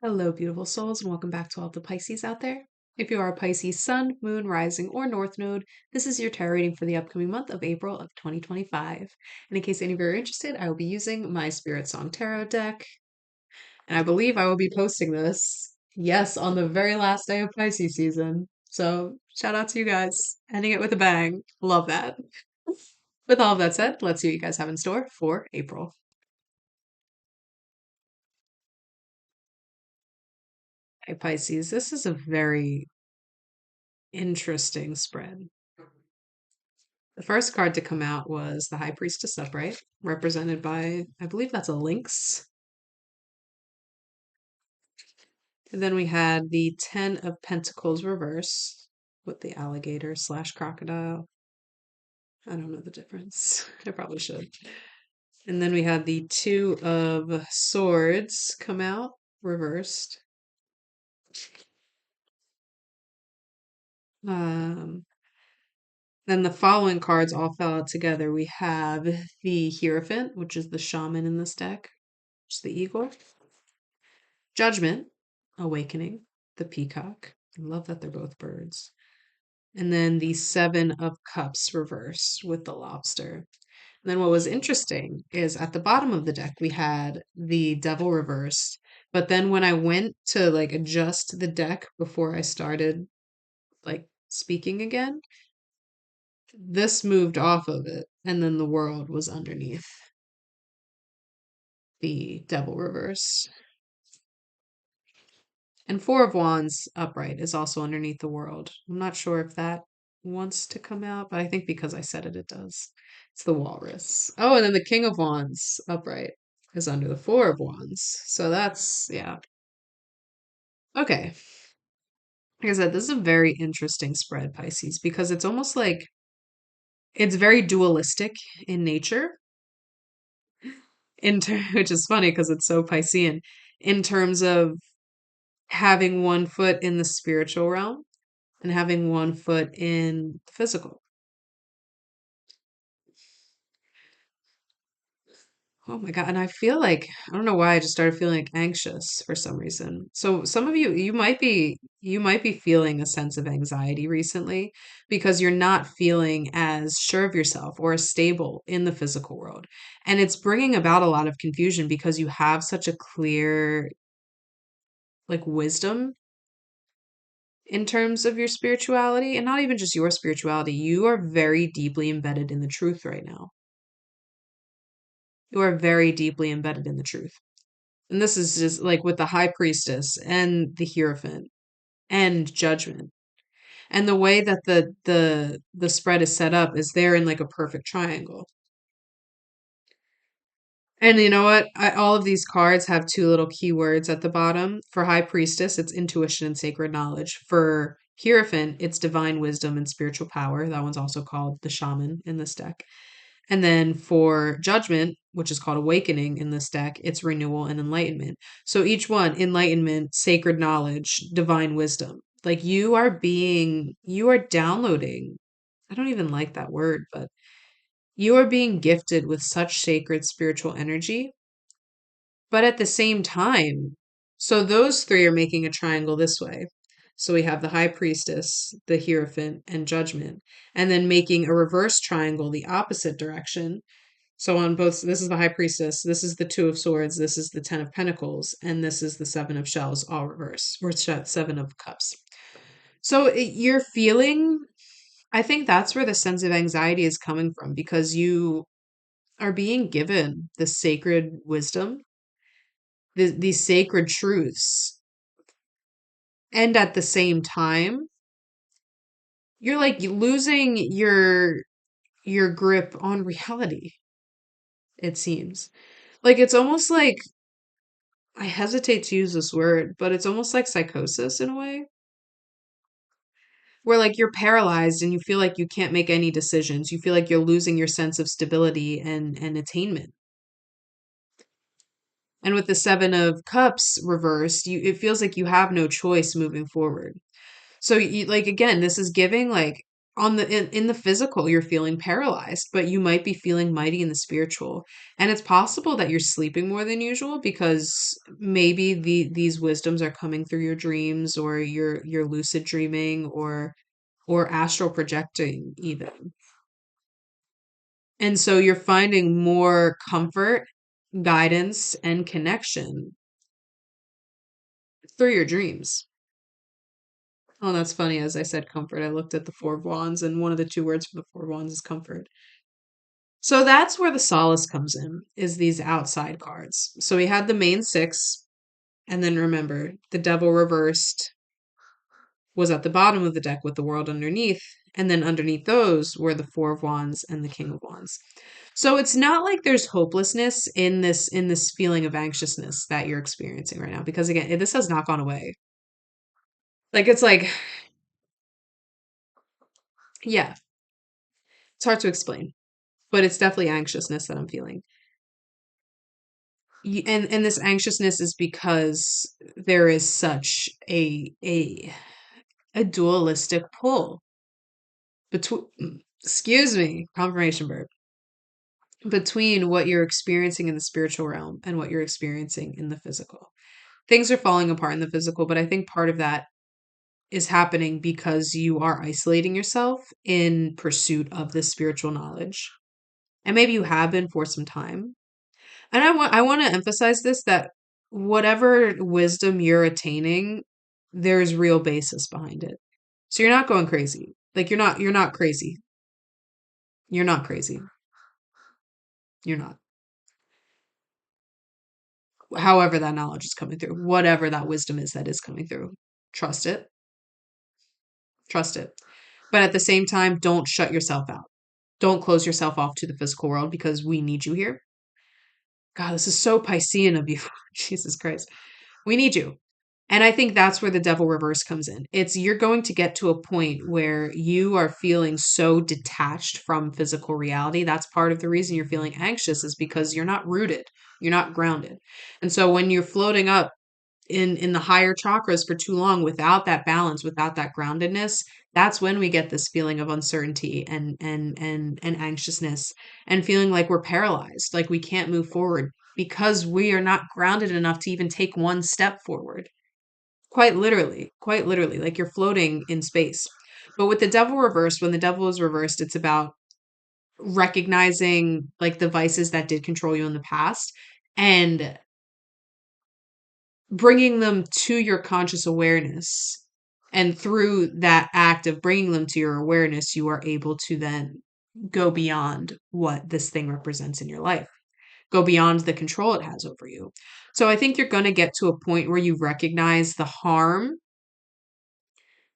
Hello, beautiful souls, and welcome back to all the Pisces out there. If you are a Pisces sun, moon, rising, or north node, this is your tarot reading for the upcoming month of April of 2025. And in case any of you are interested, I will be using my Spirit Song Tarot deck. And I believe I will be posting this, yes, on the very last day of Pisces season. So shout out to you guys. Ending it with a bang. Love that. With all of that said, let's see what you guys have in store for April. Hey, Pisces, this is a very interesting spread. The first card to come out was the High Priestess upright, represented by, I believe that's a lynx. And then we had the Ten of Pentacles reverse with the alligator slash crocodile. I don't know the difference. I probably should. And then we had the Two of Swords come out, reversed. Um, then the following cards all fell out together. We have the Hierophant, which is the shaman in this deck, which is the eagle. Judgment, Awakening, the peacock. I love that they're both birds. And then the Seven of Cups reversed with the lobster. And then what was interesting is at the bottom of the deck we had the devil reversed. But then when I went to adjust the deck before I started speaking again, this moved off of it, and then the world was underneath the devil reverse. And Four of Wands upright is also underneath the world. I'm not sure if that wants to come out, but I think because I said it, it does. It's the walrus. Oh, and then the King of Wands upright is under the Four of Wands. So that's, yeah. Okay. Like I said, this is a very interesting spread, Pisces, because it's almost like it's very dualistic in nature, which is funny because it's so Piscean, in terms of having one foot in the spiritual realm and having one foot in the physical. Oh my God. And I feel like, I don't know why I just started feeling anxious for some reason. So some of you, you might be feeling a sense of anxiety recently because you're not feeling as sure of yourself or as stable in the physical world. And it's bringing about a lot of confusion because you have such a clear wisdom in terms of your spirituality, and not even just your spirituality. You are very deeply embedded in the truth right now. You are very deeply embedded in the truth. And this is just like with the High Priestess and the Hierophant and Judgment. And the way that the spread is set up is they're in a perfect triangle. And you know what? All of these cards have two little keywords at the bottom. For High Priestess, it's intuition and sacred knowledge. For Hierophant, it's divine wisdom and spiritual power. That one's also called the shaman in this deck. And then for Judgment, which is called Awakening in this deck, it's renewal and enlightenment. So each one, enlightenment, sacred knowledge, divine wisdom. You are downloading. I don't even like that word, but you are being gifted with such sacred spiritual energy. But at the same time, so those three are making a triangle this way. So we have the High Priestess, the Hierophant, and Judgment, and then making a reverse triangle the opposite direction. So on both, this is the High Priestess, this is the Two of Swords, this is the Ten of Pentacles, and this is the Seven of Shells, all reverse, or Seven of Cups. So you're feeling, I think that's where the sense of anxiety is coming from because you are being given the sacred wisdom, these sacred truths. And at the same time, you're losing your grip on reality, it seems. It's almost like I hesitate to use this word, but it's almost like psychosis in a way, where you're paralyzed and you feel like you can't make any decisions. You feel like you're losing your sense of stability and attainment. And with the Seven of Cups reversed, it feels like you have no choice moving forward. So you again, this is giving in the physical, you're feeling paralyzed, but you might be feeling mighty in the spiritual. And it's possible that you're sleeping more than usual because maybe these wisdoms are coming through your dreams, or you're lucid dreaming, or astral projecting even. And so you're finding more comfort, guidance, and connection through your dreams. Oh, that's funny. As I said comfort, I looked at the Four of Wands, and one of the two words for the Four of Wands is comfort. So that's where the solace comes in, is these outside cards. So we had the main six, and then remember, the devil reversed was at the bottom of the deck with the world underneath, and then underneath those were the Four of Wands and the King of Wands. So it's not like there's hopelessness in this feeling of anxiousness that you're experiencing right now, because again, this has not gone away. Like it's like, yeah, it's hard to explain, but it's definitely anxiousness that I'm feeling. And this anxiousness is because there is such a dualistic pull between, excuse me, confirmation verb, between what you're experiencing in the spiritual realm and what you're experiencing in the physical. Things are falling apart in the physical, but I think part of that is happening because you are isolating yourself in pursuit of this spiritual knowledge. And maybe you have been for some time. And I want to emphasize this, that whatever wisdom you're attaining, there's real basis behind it. So you're not going crazy. Like you're not crazy. You're not crazy. You're not. However that knowledge is coming through, whatever that wisdom is that is coming through, trust it. Trust it. But at the same time, don't shut yourself out. Don't close yourself off to the physical world, because we need you here. God, this is so Piscean of you. Jesus Christ. We need you. And I think that's where the devil reverse comes in. It's you're going to get to a point where you are feeling so detached from physical reality. That's part of the reason you're feeling anxious, is because you're not rooted, you're not grounded. And so when you're floating up in the higher chakras for too long without that balance, without that groundedness, that's when we get this feeling of uncertainty and anxiousness, and feeling like we're paralyzed, like we can't move forward because we are not grounded enough to even take one step forward. Quite literally, like you're floating in space. But with the devil reversed, when the devil is reversed, it's about recognizing like the vices that did control you in the past, and bringing them to your conscious awareness. And through that act of bringing them to your awareness, you are able to then go beyond what this thing represents in your life, go beyond the control it has over you. So I think you're going to get to a point where you recognize the harm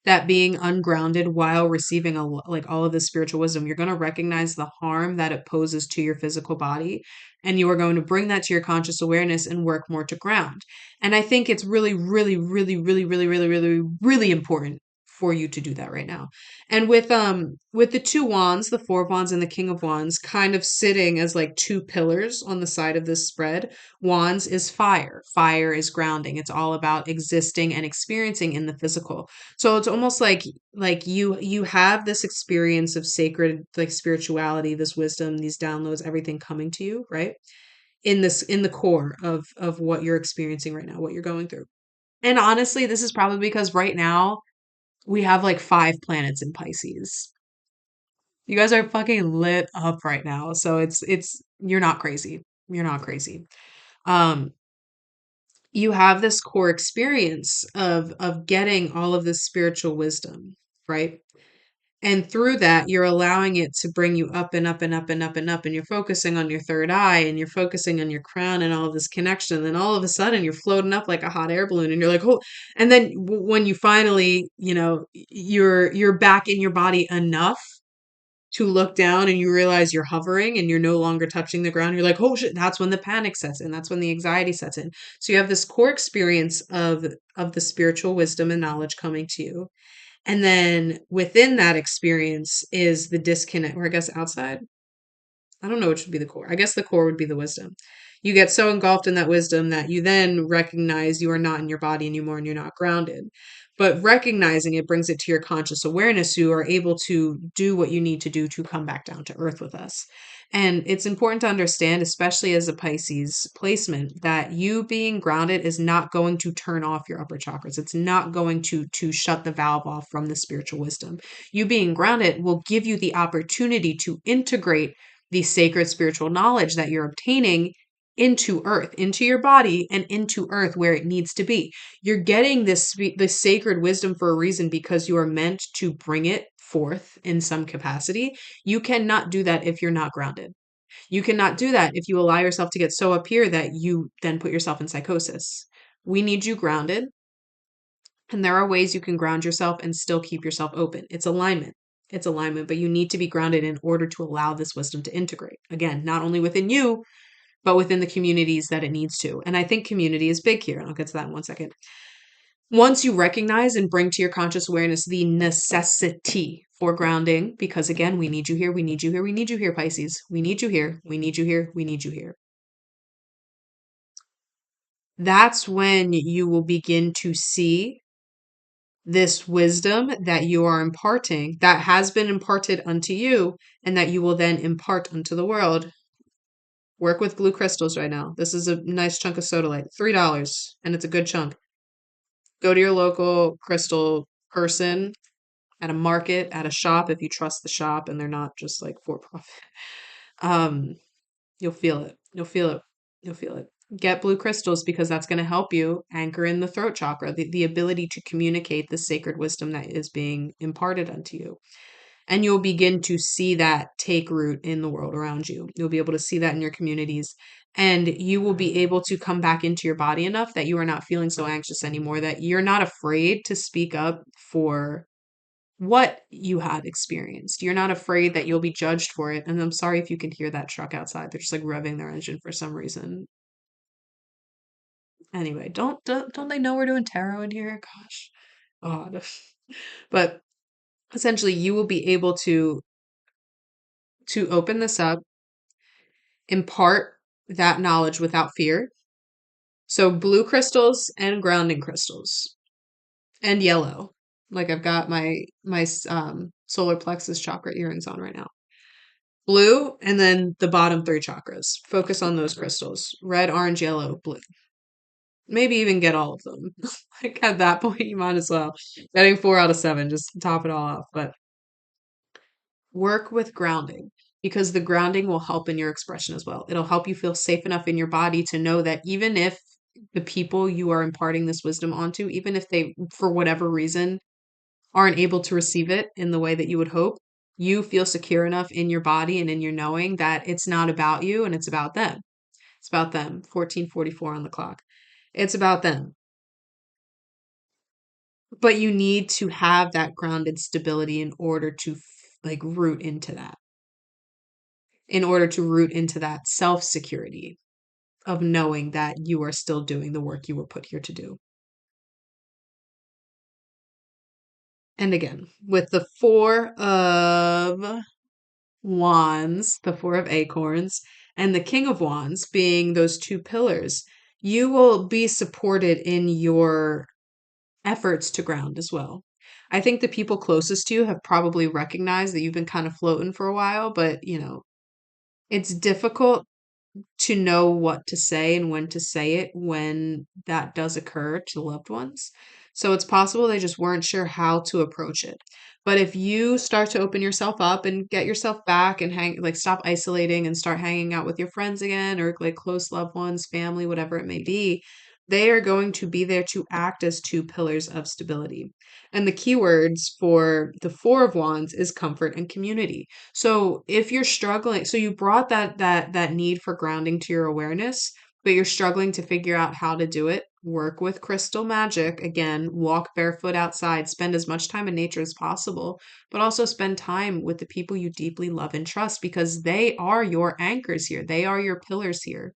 that being ungrounded while receiving like all of this spiritual wisdom, you're going to recognize the harm that it poses to your physical body, and you are going to bring that to your conscious awareness and work more to ground. And I think it's really really important for you to do that right now. And with the two wands, the Four of Wands and the King of Wands, kind of sitting as like two pillars on the side of this spread, wands is fire. Fire is grounding. It's all about existing and experiencing in the physical. So it's almost like you have this experience of sacred, like spirituality, this wisdom, these downloads, everything coming to you, right? In the core of what you're experiencing right now, what you're going through. And honestly, this is probably because right now we have like five planets in Pisces. You guys are fucking lit up right now. So it's you're not crazy. You're not crazy. Um you have this core experience of getting all of this spiritual wisdom, right? And through that, you're allowing it to bring you up and up and up and up and up. And you're focusing on your third eye, and you're focusing on your crown and all of this connection. And then all of a sudden, you're floating up like a hot air balloon, and you're like, oh. And then when you finally, you're back in your body enough to look down, and you realize you're hovering and you're no longer touching the ground, you're like, oh shit, that's when the panic sets in. That's when the anxiety sets in. So you have this core experience of the spiritual wisdom and knowledge coming to you. And then within that experience is the disconnect, or I guess outside. I don't know which would be the core. I guess the core would be the wisdom. You get so engulfed in that wisdom that you then recognize you are not in your body anymore and you're not grounded. But recognizing it brings it to your conscious awareness. You are able to do what you need to do to come back down to earth with us. And it's important to understand, especially as a Pisces placement, that you being grounded is not going to turn off your upper chakras. It's not going to shut the valve off from the spiritual wisdom. You being grounded will give you the opportunity to integrate the sacred spiritual knowledge that you're obtaining into earth, into your body, and into earth where it needs to be. You're getting this sacred wisdom for a reason, because you are meant to bring it forth in some capacity. You cannot do that if you're not grounded. You cannot do that if you allow yourself to get so up here that you then put yourself in psychosis. We need you grounded, and there are ways you can ground yourself and still keep yourself open. It's alignment. It's alignment, but you need to be grounded in order to allow this wisdom to integrate. Again, not only within you, but within the communities that it needs to. And I think community is big here, and I'll get to that in one second. Once you recognize and bring to your conscious awareness the necessity for grounding, because again, we need you here, we need you here, we need you here, Pisces. We need you here, we need you here, we need you here. That's when you will begin to see this wisdom that you are imparting, that has been imparted unto you, and that you will then impart unto the world. Work with blue crystals right now. This is a nice chunk of sodalite, $3, and it's a good chunk. Go to your local crystal person at a market, at a shop, if you trust the shop and they're not just like for profit. Um, you'll feel it. You'll feel it. You'll feel it. Get blue crystals, because that's going to help you anchor in the throat chakra, the ability to communicate the sacred wisdom that is being imparted unto you. And you'll begin to see that take root in the world around you. You'll be able to see that in your communities. And you will be able to come back into your body enough that you are not feeling so anxious anymore, that you're not afraid to speak up for what you have experienced. You're not afraid that you'll be judged for it. And I'm sorry if you can hear that truck outside. They're just like revving their engine for some reason. Anyway, don't they know we're doing tarot in here? Gosh. God. But essentially you will be able to open this up, impart that knowledge without fear. So blue crystals and grounding crystals and yellow. Like I've got my solar plexus chakra earrings on right now. Blue, and then the bottom three chakras. Focus on those crystals. Red, orange, yellow, blue. Maybe even get all of them. Like at that point, you might as well. Getting 4 out of 7, just top it all off. But work with grounding, because the grounding will help in your expression as well. It'll help you feel safe enough in your body to know that even if the people you are imparting this wisdom onto, even if they, for whatever reason, aren't able to receive it in the way that you would hope, you feel secure enough in your body and in your knowing that it's not about you and it's about them. It's about them. 14:44 on the clock. It's about them. But you need to have that grounded stability in order to like root into that. In order to root into that self-security of knowing that you are still doing the work you were put here to do. And again, with the 4 of Wands, the 4 of Acorns, and the King of Wands being those two pillars, you will be supported in your efforts to ground as well. I think the people closest to you have probably recognized that you've been kind of floating for a while, but it's difficult to know what to say and when to say it when that does occur to loved ones. So it's possible they just weren't sure how to approach it. But if you start to open yourself up and get yourself back and stop isolating and start hanging out with your friends again, or like close loved ones, family, whatever it may be, they are going to be there to act as two pillars of stability. And the keywords for the 4 of Wands is comfort and community. So if you're struggling, so you brought that need for grounding to your awareness, but you're struggling to figure out how to do it, work with crystal magic. Again, walk barefoot outside, spend as much time in nature as possible, but also spend time with the people you deeply love and trust, because they are your anchors here. They are your pillars here.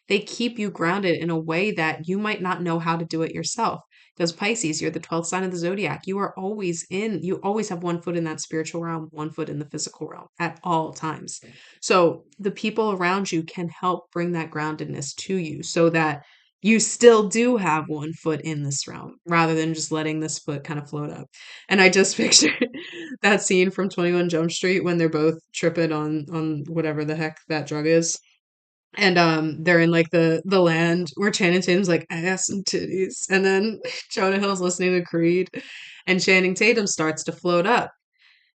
They keep you grounded in a way that you might not know how to do it yourself. Because Pisces, you're the 12th sign of the zodiac. You always have one foot in that spiritual realm, one foot in the physical realm at all times. So the people around you can help bring that groundedness to you so that you still do have one foot in this realm rather than just letting this foot kind of float up. And I just pictured that scene from 21 Jump Street when they're both tripping on whatever the heck that drug is. And they're in like the land where Channing Tatum's like ass and titties. And then Jonah Hill's listening to Creed and Channing Tatum starts to float up.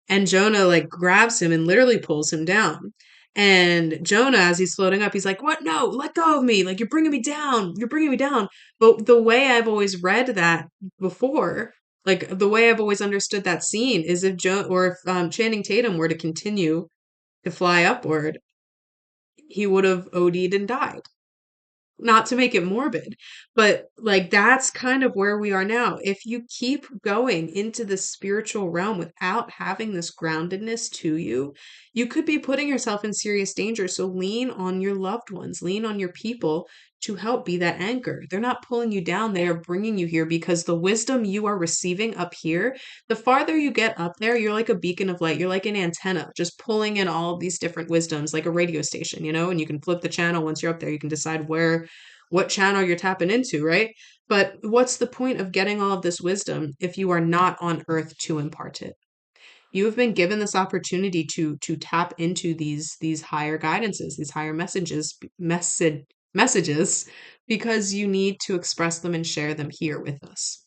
And Jonah like grabs him and literally pulls him down. And Jonah, as he's floating up, he's like, "What? No, let go of me. Like, you're bringing me down. You're bringing me down." But the way I've always read that before, like the way I've always understood that scene is if if Channing Tatum were to continue to fly upward, he would have OD'd and died, not to make it morbid, but like that's kind of where we are now. If you keep going into the spiritual realm without having this groundedness to you, you could be putting yourself in serious danger. So lean on your loved ones, lean on your people to help be that anchor. They're not pulling you down, they are bringing you here because the wisdom you are receiving up here, the farther you get up there, you're like a beacon of light. You're like an antenna, just pulling in all of these different wisdoms, like a radio station, and you can flip the channel once you're up there. You can decide what channel you're tapping into, right? But what's the point of getting all of this wisdom if you are not on earth to impart it? You have been given this opportunity to tap into these higher guidances, these higher messages because you need to express them and share them here with us.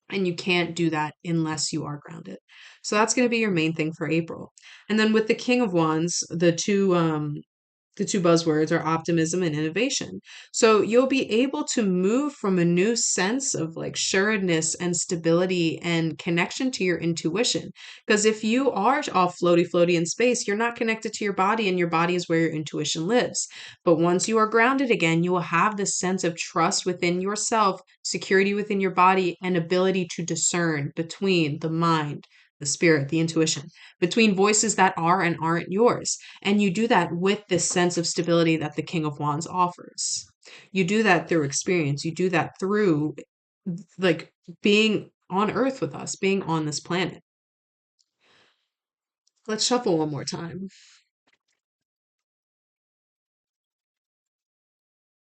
And you can't do that unless you are grounded. So that's going to be your main thing for April. And then with the King of Wands, the two buzzwords are optimism and innovation. So you'll be able to move from a new sense of like sureness and stability and connection to your intuition. Because if you are all floaty in space, you're not connected to your body, and your body is where your intuition lives. But once you are grounded again, you will have this sense of trust within yourself, security within your body, and ability to discern between the mind, the spirit, the intuition, between voices that are and aren't yours. And you do that with this sense of stability that the King of Wands offers. You do that through experience. You do that through like being on Earth with us, being on this planet. Let's shuffle one more time.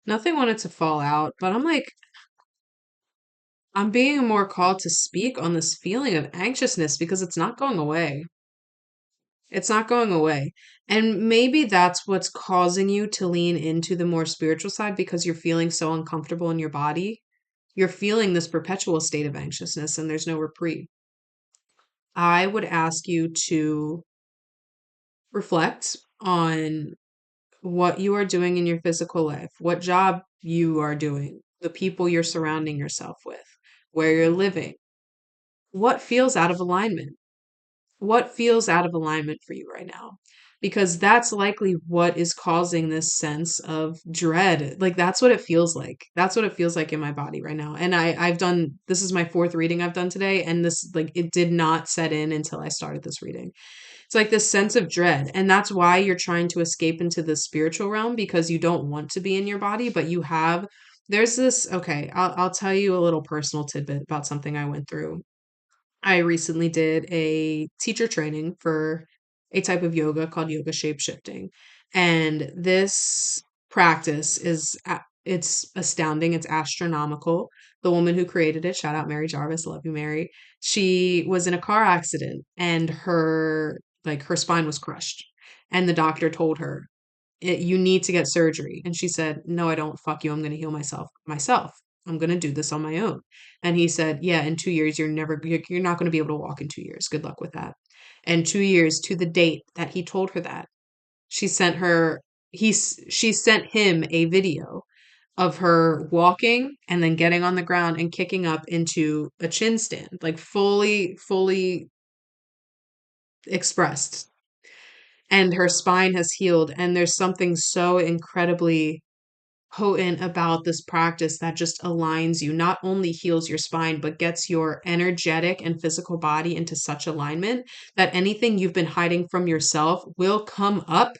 Nothing wanted to fall out, but I'm like, I'm being more called to speak on this feeling of anxiousness because it's not going away. It's not going away. And maybe that's what's causing you to lean into the more spiritual side because you're feeling so uncomfortable in your body. You're feeling this perpetual state of anxiousness and there's no reprieve. I would ask you to reflect on what you are doing in your physical life, what job you are doing, the people you're surrounding yourself with, where you're living, what feels out of alignment. What feels out of alignment for you right now? Because that's likely what is causing this sense of dread. Like that's what it feels like. That's what it feels like in my body right now. And I've done this is my fourth reading I've done today, and this like it did not set in until I started this reading. It's like this sense of dread. And that's why you're trying to escape into the spiritual realm because you don't want to be in your body, but there's this okay, I'll tell you a little personal tidbit about something I went through. I recently did a teacher training for a type of yoga called yoga shape shifting. And this practice it's astounding, it's astronomical. The woman who created it, shout out Mary Jarvis, love you Mary. She was in a car accident and her spine was crushed. And the doctor told her, You need to get surgery." And she said, "No, I don't. Fuck you. I'm going to heal myself. I'm going to do this on my own." And he said, "Yeah, in 2 years, you're not going to be able to walk in 2 years. Good luck with that." And 2 years to the date that he told her that, she sent her, she sent him a video of her walking and then getting on the ground and kicking up into a chin stand, like fully expressed. And her spine has healed. And there's something so incredibly potent about this practice that just aligns you, not only heals your spine, but gets your energetic and physical body into such alignment that anything you've been hiding from yourself will come up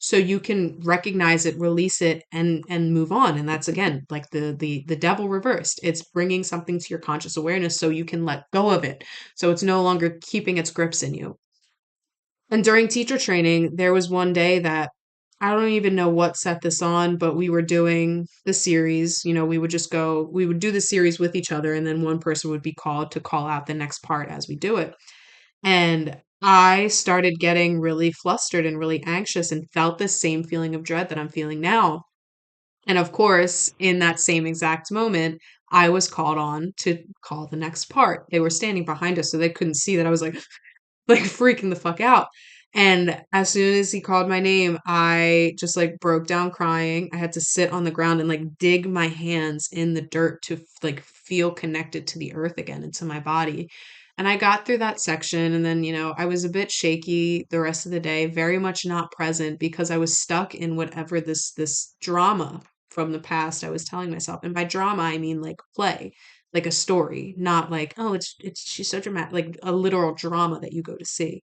so you can recognize it, release it, and move on. And that's again like the devil reversed. It's bringing something to your conscious awareness so you can let go of it, so it's no longer keeping its grips in you. And during teacher training, there was one day that I don't even know what set this on, but we were doing the series. We would do the series with each other, and then one person would be called to call out the next part as we do it. And I started getting really flustered and really anxious and felt the same feeling of dread that I'm feeling now. And of course, in that same exact moment, I was called on to call the next part. They were standing behind us, so they couldn't see that I was like freaking the fuck out. And as soon as he called my name, I just like broke down crying. I had to sit on the ground and like dig my hands in the dirt to like feel connected to the earth again and to my body. And I got through that section, and then, I was a bit shaky the rest of the day, very much not present because I was stuck in whatever this drama from the past I was telling myself. And by drama, I mean like play, like a story, not like, oh, it's she's so dramatic, like a literal drama that you go to see.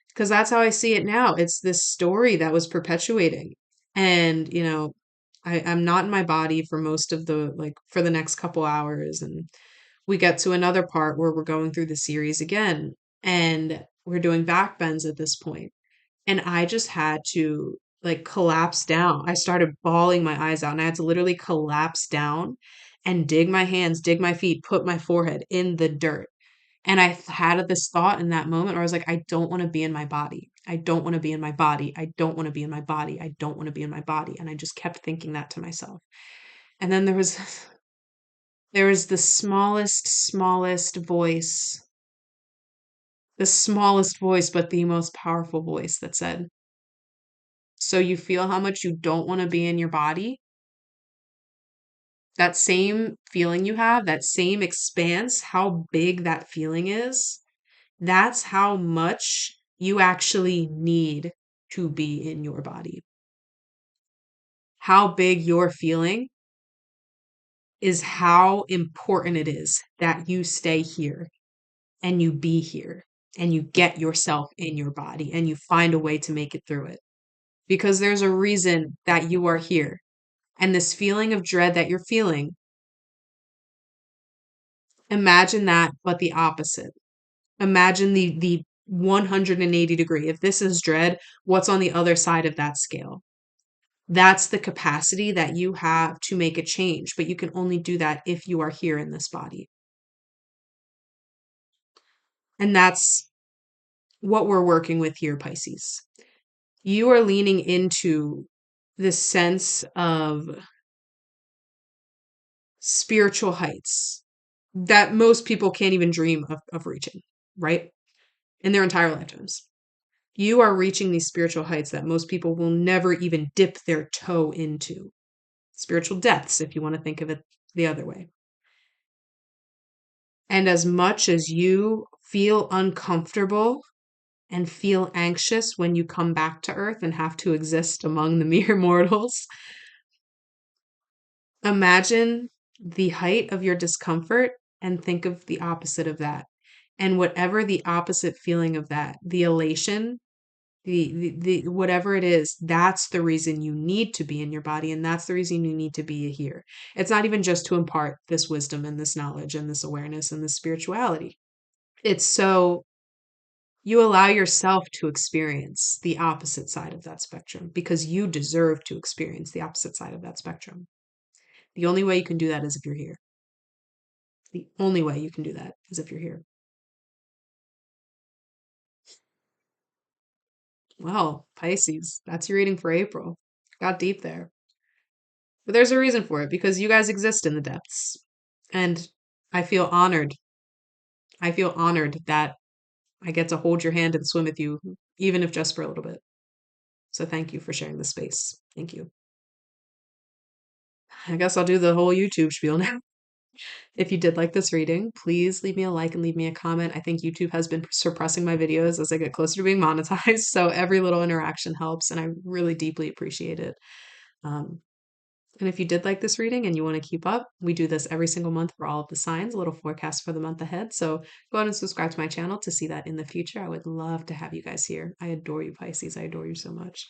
Because that's how I see it now. It's this story that was perpetuating. And, I'm not in my body for most of for the next couple hours. And we get to another part where we're going through the series again. And we're doing back bends at this point. And I just had to like collapse down. I started bawling my eyes out, and I had to literally collapse down and dig my hands, dig my feet, put my forehead in the dirt. And had this thought in that moment where I was like, I don't want to be in my body. I don't want to be in my body. I don't want to be in my body. I don't want to be in my body. And I just kept thinking that to myself. And then there was the smallest voice, the smallest voice, but the most powerful voice that said, so you feel how much you don't want to be in your body? That same feeling you have, that same expanse, how big that feeling is, that's how much you actually need to be in your body. How big you're feeling is how important it is that you stay here and you be here and you get yourself in your body and you find a way to make it through it. Because there's a reason that you are here. And this feeling of dread that you're feeling, imagine that, but the opposite. Imagine the 180 degree. If this is dread, what's on the other side of that scale? That's the capacity that you have to make a change, but you can only do that if you are here in this body. And that's what we're working with here, Pisces. You are leaning into this sense of spiritual heights that most people can't even dream of reaching, right? In their entire lifetimes. You are reaching these spiritual heights that most people will never even dip their toe into. Spiritual depths, if you want to think of it the other way. And as much as you feel uncomfortable and feel anxious when you come back to Earth and have to exist among the mere mortals, imagine the height of your discomfort and think of the opposite of that. And whatever the opposite feeling of that, the elation, the whatever it is, that's the reason you need to be in your body, and that's the reason you need to be here. It's not even just to impart this wisdom and this knowledge and this awareness and this spirituality. It's so you allow yourself to experience the opposite side of that spectrum because you deserve to experience the opposite side of that spectrum. The only way you can do that is if you're here. The only way you can do that is if you're here. Well, Pisces, that's your reading for April. Got deep there. But there's a reason for it because you guys exist in the depths. And I feel honored. I feel honored that I get to hold your hand and swim with you, even if just for a little bit. So thank you for sharing the space. Thank you. I guess I'll do the whole YouTube spiel now. If you did like this reading, please leave me a like and leave me a comment. I think YouTube has been suppressing my videos as I get closer to being monetized, so every little interaction helps, and I really deeply appreciate it. Um, and if you did like this reading and you want to keep up, we do this every single month for all of the signs, a little forecast for the month ahead. So go ahead and subscribe to my channel to see that in the future. I would love to have you guys here. I adore you, Pisces. I adore you so much.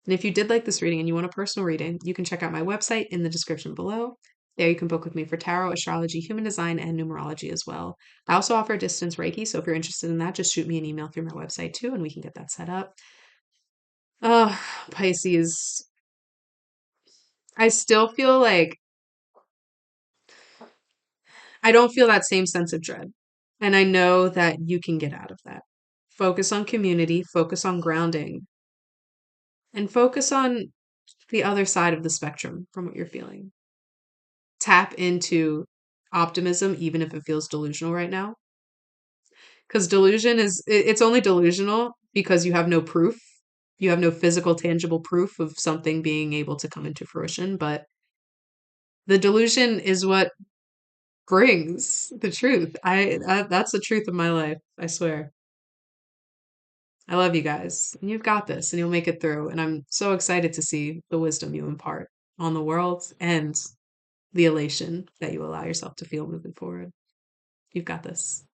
And if you did like this reading and you want a personal reading, you can check out my website in the description below. There you can book with me for tarot, astrology, human design, and numerology as well. I also offer distance Reiki, so if you're interested in that, just shoot me an email through my website too, and we can get that set up. Oh, Pisces. I still feel like I don't feel that same sense of dread. And I know that you can get out of that. Focus on community, focus on grounding, and focus on the other side of the spectrum from what you're feeling. Tap into optimism, even if it feels delusional right now. Because delusion it's only delusional because you have no proof. You have no physical, tangible proof of something being able to come into fruition. But the delusion is what brings the truth. That's the truth of my life. I swear. I love you guys. And you've got this and you'll make it through. And I'm so excited to see the wisdom you impart on the world and the elation that you allow yourself to feel moving forward. You've got this.